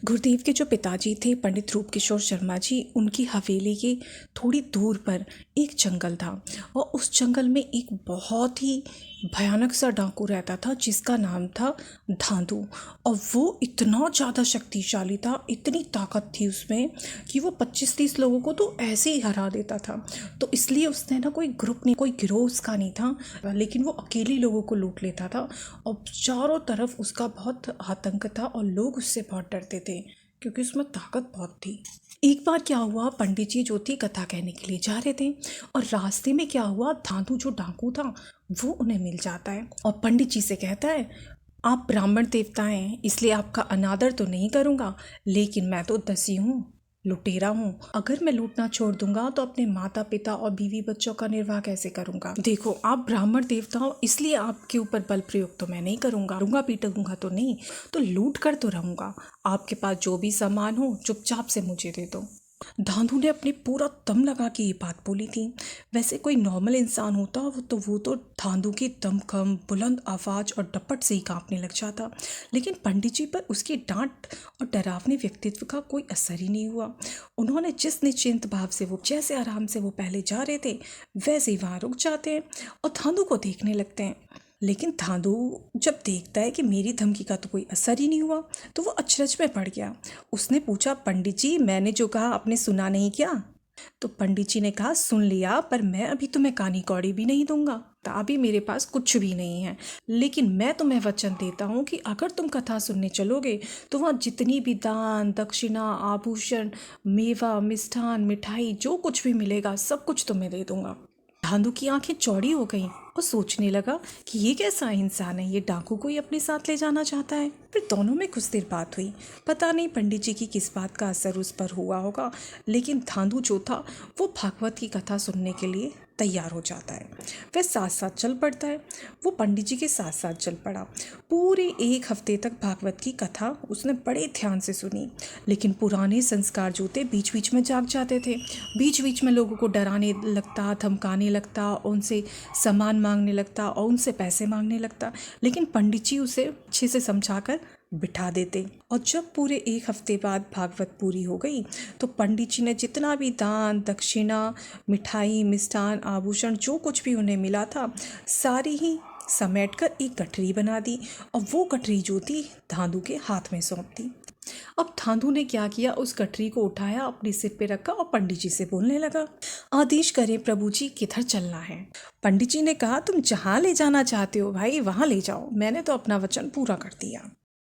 गुरुदेव के जो पिताजी थे पंडित रूपकिशोर शर्मा जी, उनकी हवेली के थोड़ी दूर पर एक जंगल था और उस जंगल में एक बहुत ही भयानक सा डाकू रहता था जिसका नाम था धांधू। और वो इतना ज़्यादा शक्तिशाली था, इतनी ताकत थी उसमें कि वो 25-30 लोगों को तो ऐसे ही हरा देता था। तो इसलिए उसने ना कोई ग्रुप नहीं, कोई गिरोह उसका नहीं था, लेकिन वो अकेले लोगों को लूट लेता था और चारों तरफ उसका बहुत आतंक था और लोग उससे बहुत डरते थे क्योंकि उसमें ताकत बहुत थी। एक बार क्या हुआ, पंडित जी जो थी कथा कहने के लिए जा रहे थे और रास्ते में क्या हुआ, धांधू जो डाकू था वो उन्हें मिल जाता है और पंडित जी से कहता है, आप ब्राह्मण देवता हैं इसलिए आपका अनादर तो नहीं करूँगा, लेकिन मैं तो दसी हूँ, लुटेरा हूँ। अगर मैं लूटना छोड़ दूंगा तो अपने माता पिता और बीवी बच्चों का निर्वाह कैसे करूंगा। देखो, आप ब्राह्मण देवता हो इसलिए आपके ऊपर बल प्रयोग तो मैं नहीं करूंगा, पीटूंगा तो नहीं, तो लूट कर तो रहूंगा। आपके पास जो भी सामान हो चुपचाप से मुझे दे दो। धांधू ने अपने पूरा दम लगा के ये बात बोली थी। वैसे कोई नॉर्मल इंसान होता वो तो धांधू की दमखम, बुलंद आवाज़ और डपट से ही कांपने लग जाता, लेकिन पंडित जी पर उसकी डांट और डरावने व्यक्तित्व का कोई असर ही नहीं हुआ। उन्होंने जिस निश्चिंत भाव से वो जैसे आराम से वो पहले जा रहे थे वैसे ही वहाँ रुक जाते हैं और धांधू को देखने लगते हैं। लेकिन धांधू जब देखता है कि मेरी धमकी का तो कोई असर ही नहीं हुआ तो वो अचरज में पड़ गया। उसने पूछा, पंडित जी मैंने जो कहा आपने सुना नहीं क्या? तो पंडित जी ने कहा, सुन लिया, पर मैं अभी तुम्हें कानी कौड़ी भी नहीं दूंगा, अभी मेरे पास कुछ भी नहीं है, लेकिन मैं तुम्हें वचन देता हूँ कि अगर तुम कथा सुनने चलोगे तो वहाँ जितनी भी दान दक्षिणा आभूषण मेवा मिष्ठान मिठाई जो कुछ भी मिलेगा सब कुछ तुम्हें दे दूंगा। धांधू की आंखें चौड़ी हो गईं और सोचने लगा कि ये कैसा इंसान है, ये डाकू को ही अपने साथ ले जाना चाहता है। फिर दोनों में कुछ देर बात हुई। पता नहीं पंडित जी की किस बात का असर उस पर हुआ होगा, लेकिन धांधू जो था वो भागवत की कथा सुनने के लिए तैयार हो जाता है। वह साथ साथ चल पड़ता है। वो पंडित जी के साथ साथ चल पड़ा। पूरे 1 हफ्ते तक भागवत की कथा उसने बड़े ध्यान से सुनी, लेकिन पुराने संस्कार जो थे बीच बीच में जाग जाते थे। बीच बीच में लोगों को डराने लगता, धमकाने लगता, उनसे सामान मांगने लगता और उनसे पैसे मांगने लगता, लेकिन पंडित जी उसे अच्छे से समझाकर बिठा देते। और जब पूरे 1 हफ्ते बाद भागवत पूरी हो गई तो पंडित जी ने जितना भी दान दक्षिणा मिठाई मिष्ठान आभूषण जो कुछ भी उन्हें मिला था सारी ही समेटकर एक गठरी बना दी और वो गठरी जो थी धांधू के हाथ में सौंप दी। अब धांधू ने क्या किया, उस गठरी को उठाया, अपने सिर पे रखा और पंडित जी से बोलने लगा, आदेश करें प्रभु जी, किधर चलना है? पंडित जी ने कहा, तुम जहाँ ले जाना चाहते हो भाई वहाँ ले जाओ, मैंने तो अपना वचन पूरा कर दिया।